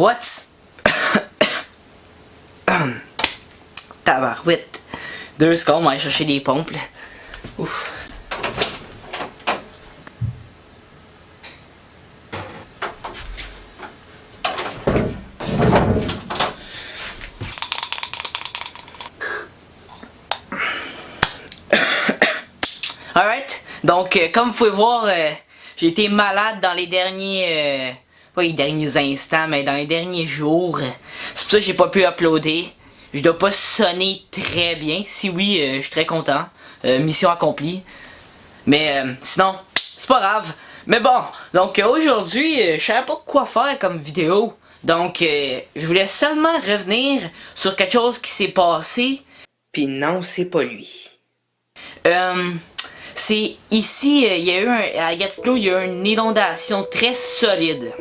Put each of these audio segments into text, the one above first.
What's... Tabarouette. 2 secondes, on va aller chercher des pompes là. Ouf. Alright, donc comme vous pouvez voir, j'ai été malade dans les derniers... pas les derniers instants, mais dans les derniers jours. C'est pour ça que j'ai pas pu uploader. Je dois pas sonner très bien. Si oui, je suis très content. Mission accomplie. Mais sinon, c'est pas grave. Mais bon, donc aujourd'hui, je savais pas quoi faire comme vidéo. Donc, je voulais seulement revenir sur quelque chose qui s'est passé. Puis non, c'est pas lui. C'est ici, il y a eu à Gatineau, il y a eu une inondation très solide.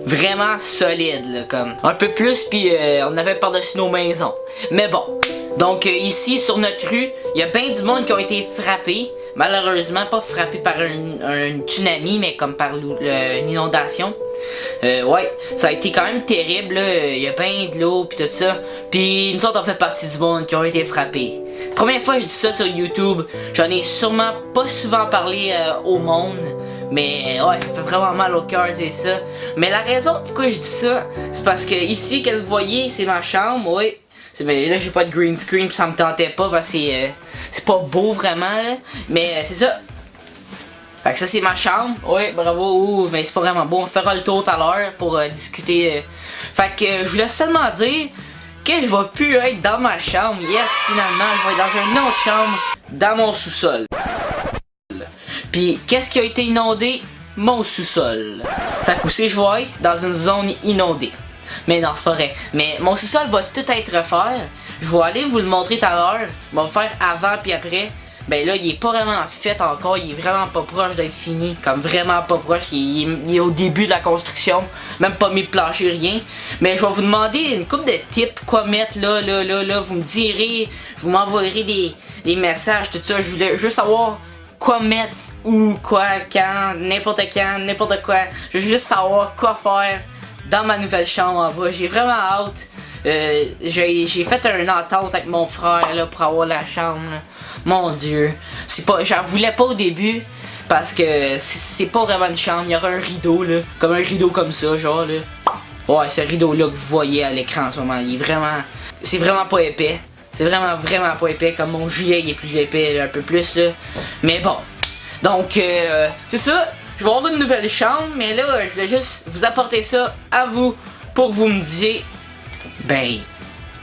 Vraiment solide là, comme un peu plus, puis on avait par-dessus nos maisons. Mais bon, donc ici sur notre rue, il y a bien du monde qui ont été frappés. Malheureusement pas frappés par un tsunami, mais comme par une inondation. Ouais, ça a été quand même terrible là. Il y a bien de l'eau puis tout ça. Puis nous autres on fait partie du monde qui ont été frappés. Première fois que je dis ça sur YouTube, j'en ai sûrement pas souvent parlé au monde. Mais ouais, ça fait vraiment mal au cœur de dire ça. Mais la raison pourquoi je dis ça, c'est parce que ici, que vous voyez, c'est ma chambre, oui. Ben, là, j'ai pas de green screen, pis ça me tentait pas, parce que c'est pas beau vraiment, là. Mais c'est ça. Fait que ça, c'est ma chambre. Oui, bravo. Ouh, mais c'est pas vraiment beau. On fera le tour tout à l'heure pour discuter. Fait que je voulais seulement dire que je vais plus être dans ma chambre. Yes, finalement, je vais être dans une autre chambre, dans mon sous-sol. Puis, qu'est-ce qui a été inondé? Mon sous-sol. Fait que aussi, je vais être dans une zone inondée. Mais non, c'est pas vrai. Mais mon sous-sol va tout être refait. Je vais aller vous le montrer tout à l'heure. Je vais faire avant puis après. Ben là, il est pas vraiment fait encore. Il est vraiment pas proche d'être fini. Comme vraiment pas proche. Il est au début de la construction. Même pas mis de plancher, rien. Mais je vais vous demander une couple de tips. Quoi mettre là. Vous me direz. Vous m'envoyerez des messages, tout ça. Je voulais juste savoir quoi mettre, où, quoi, quand, n'importe quoi. Je veux juste savoir quoi faire dans ma nouvelle chambre en bas. J'ai vraiment hâte. J'ai fait une entente avec mon frère là, pour avoir la chambre. Là. Mon Dieu. C'est pas, j'en voulais pas au début. Parce que c'est pas vraiment une chambre. Il y aura un rideau là. Comme un rideau comme ça, genre là. Ouais, ce rideau là que vous voyez à l'écran en ce moment. Il est vraiment. C'est vraiment pas épais. C'est vraiment pas épais, comme mon gilet il est plus épais, là, un peu plus là. Mais bon. Donc c'est ça. Je vais avoir une nouvelle chambre, mais là je voulais juste vous apporter ça à vous pour que vous me disiez ben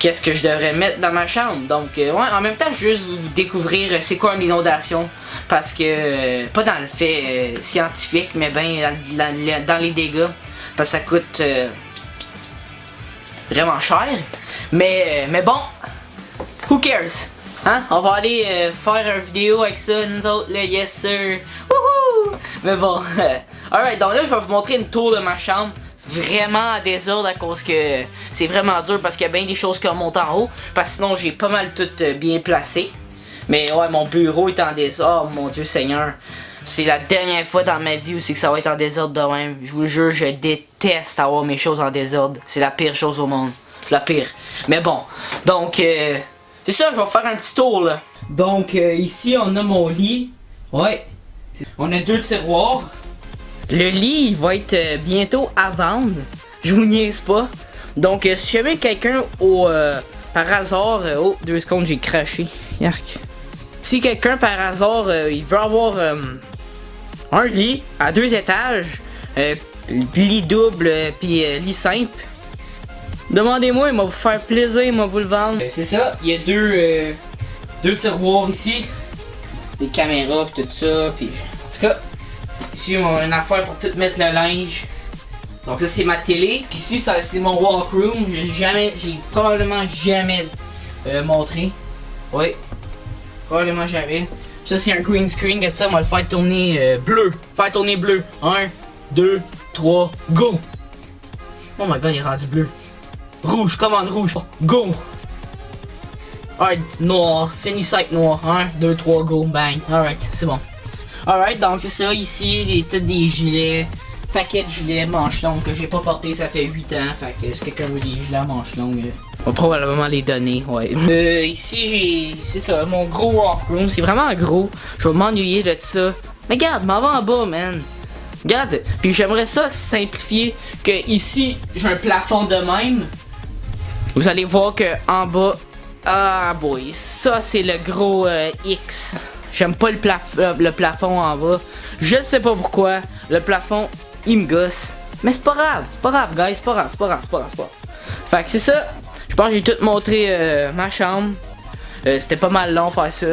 qu'est-ce que je devrais mettre dans ma chambre. Donc ouais, en même temps juste vous découvrir c'est quoi une inondation. Parce que pas dans le fait scientifique, mais ben dans les dégâts. Parce que ça coûte vraiment cher. Mais bon. Who cares? Hein? On va aller faire une vidéo avec ça, nous autres, là, yes sir! Wouhou! Mais bon, alright, donc là, je vais vous montrer une tour de ma chambre. Vraiment à désordre à cause que c'est vraiment dur parce qu'il y a bien des choses qui remontent en haut. Parce que sinon, j'ai pas mal tout bien placé. Mais ouais, mon bureau est en désordre, mon Dieu Seigneur. C'est la dernière fois dans ma vie où c'est que ça va être en désordre de même. Je vous jure, je déteste avoir mes choses en désordre. C'est la pire chose au monde. C'est la pire. Mais bon, donc... c'est ça, je vais faire un petit tour là. Donc ici on a mon lit. Ouais. On a 2 tiroirs. Le lit il va être bientôt à vendre. Je vous niaise pas. Donc si jamais quelqu'un par hasard... oh, 2 secondes, j'ai craché. Yark. Si quelqu'un par hasard il veut avoir un lit à 2 étages, lit double puis lit simple, demandez-moi, il va vous faire plaisir, il va vous le vendre. C'est ça, il y a 2 tiroirs ici. Des caméras pis tout ça. Pis, en tout cas, ici on a une affaire pour tout mettre le linge. Donc ça c'est ma télé. Puis ici c'est mon walkroom. J'ai probablement jamais montré. Oui, probablement jamais. Ça c'est un green screen, comme ça on va le faire tourner bleu. Faire tourner bleu. 1, 2, 3, go! Oh my god, il est rendu bleu. Rouge, commande rouge. Go! Alright, noir. Fini ça avec noir. 1, 2, 3, go, bang. Alright, c'est bon. Alright, donc c'est ça, ici, tous des gilets. Paquet de gilets manches longues que j'ai pas porté, ça fait 8 ans. Fait que si quelqu'un veut des gilets à manches longues, on va probablement les donner, ouais. Ici, j'ai. C'est ça, mon gros walkroom. C'est vraiment gros. Je vais m'ennuyer de ça. Mais regarde, m'en va en bas, man. Regarde, puis j'aimerais ça simplifier que ici, j'ai un plafond de même. Vous allez voir que en bas, ah boy, ça c'est le gros X. J'aime pas le plafond en bas. Je sais pas pourquoi. Le plafond, il me gosse. Mais c'est pas grave, guys, c'est pas grave. Fait que c'est ça. Je pense que j'ai tout montré ma chambre. C'était pas mal long faire ça.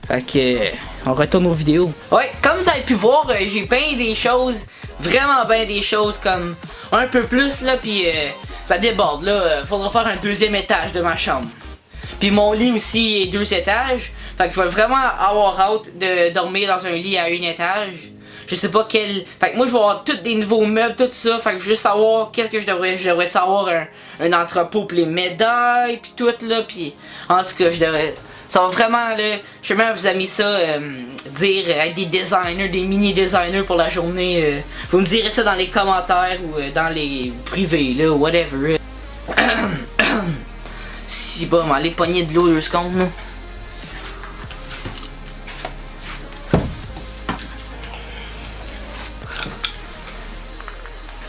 Fait que on retourne aux vidéos. Ouais, comme vous avez pu voir, j'ai peint des choses, vraiment bien des choses comme un peu plus là, puis ça déborde là. Faudra faire un deuxième étage de ma chambre. Puis mon lit aussi est 2 étages. Fait que je vais vraiment avoir hâte de dormir dans un lit à 1 étage. Je sais pas quel. Fait que moi je vais avoir tous des nouveaux meubles, tout ça. Fait que je veux juste savoir qu'est-ce que je devrais savoir un entrepôt pour les médailles puis tout là. Puis en tout cas je devrais. Ça va vraiment là. Je sais même vous avez mis ça dire avec des designers, des mini designers pour la journée. Vous me direz ça dans les commentaires ou dans les privés là, whatever. Si bon, on va aller pogner de l'eau 2 secondes là.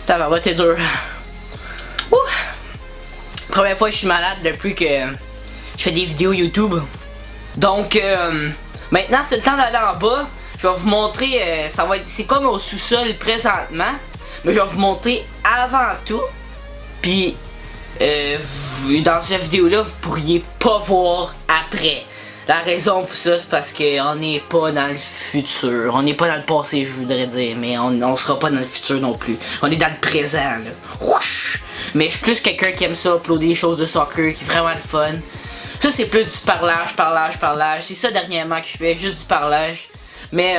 Tabarouette, t'es dur. Ouh. Première fois que je suis malade depuis que je fais des vidéos YouTube. Donc maintenant c'est le temps d'aller en bas. Je vais vous montrer, ça va être, c'est comme au sous-sol présentement. Mais je vais vous montrer avant tout. Puis dans cette vidéo là vous pourriez pas voir après. La raison pour ça c'est parce qu'on n'est pas dans le futur. On n'est pas dans le passé je voudrais dire. Mais on sera pas dans le futur non plus. On est dans le présent là. Ouch! Mais je suis plus quelqu'un qui aime ça, uploader des choses de soccer, qui est vraiment le fun. Ça c'est plus du parlage. C'est ça dernièrement que je fais, juste du parlage. Mais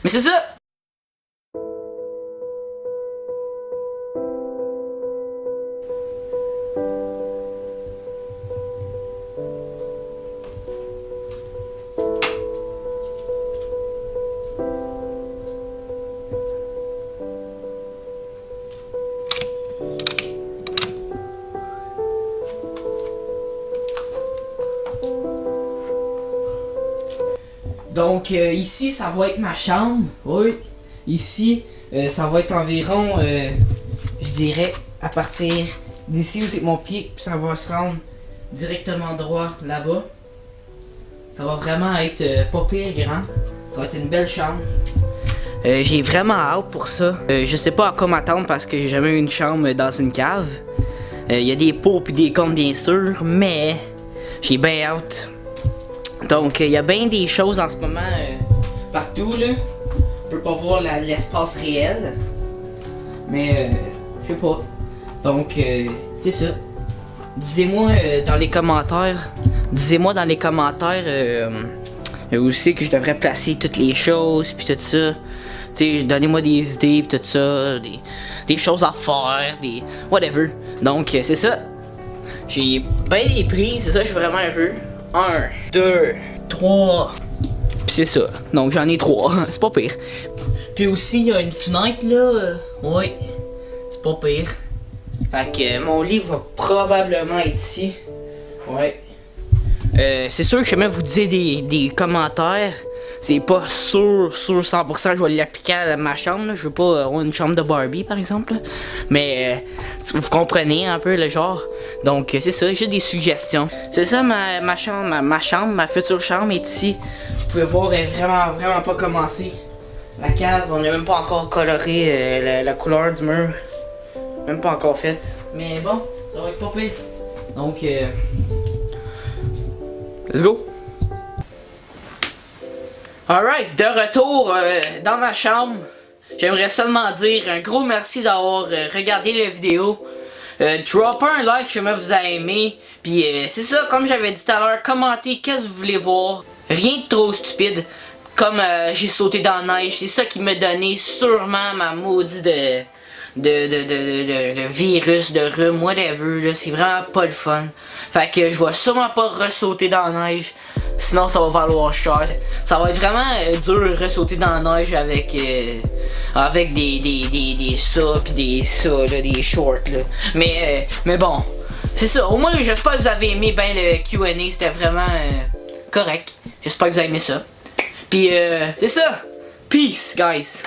c'est ça. Donc ici ça va être ma chambre, oui. Ici ça va être environ, je dirais, à partir d'ici où c'est mon pied, puis ça va se rendre directement droit là-bas. Ça va vraiment être pas pire grand, ça va être une belle chambre. J'ai vraiment hâte pour ça. Je sais pas à quoi m'attendre parce que j'ai jamais eu une chambre dans une cave. Il y a des pots puis des comptes bien sûr, mais j'ai bien hâte. Donc, il y a bien des choses en ce moment partout, là. On peut pas voir l'espace réel. Mais, je sais pas. Donc, c'est ça. Dites-moi dans les commentaires. Où c'est que je devrais placer toutes les choses, puis tout ça. Tu sais, donnez-moi des idées, puis tout ça. Des choses à faire, des... whatever. Donc, c'est ça. J'ai bien des prix, c'est ça, je suis vraiment heureux. 1, 2, 3. Pis c'est ça. Donc j'en ai 3. C'est pas pire. Puis aussi, il y a une fenêtre là. Ouais. C'est pas pire. Fait que mon lit va probablement être ici. Ouais. C'est sûr que je vais même vous dire des commentaires. C'est pas sûr 100% je vais l'appliquer à ma chambre. Là. Je veux pas avoir une chambre de Barbie par exemple. Mais vous comprenez un peu le genre. Donc c'est ça, j'ai des suggestions. C'est ça ma chambre, ma future chambre est ici. Vous pouvez voir, elle est vraiment pas commencée. La cave, on n'a même pas encore coloré la couleur du mur. Même pas encore faite. Mais bon, ça va être pas pire. Donc let's go! Alright, de retour dans ma chambre. J'aimerais seulement dire un gros merci d'avoir regardé la vidéo. Droppez un like si jamais vous avez aimé. Puis c'est ça, comme j'avais dit tout à l'heure, commentez qu'est-ce que vous voulez voir. Rien de trop stupide. Comme j'ai sauté dans la neige, c'est ça qui m'a donné sûrement ma maudite de virus, de rhume, whatever, là. C'est vraiment pas le fun. Fait que je vais sûrement pas ressauter dans la neige. Sinon ça va valoir cher. Ça va être vraiment dur de ressauter dans la neige avec des ça pis des ça là, des shorts là. Mais bon, c'est ça. Au moins j'espère que vous avez aimé ben le Q&A, c'était vraiment correct. J'espère que vous avez aimé ça. Puis c'est ça. Peace guys.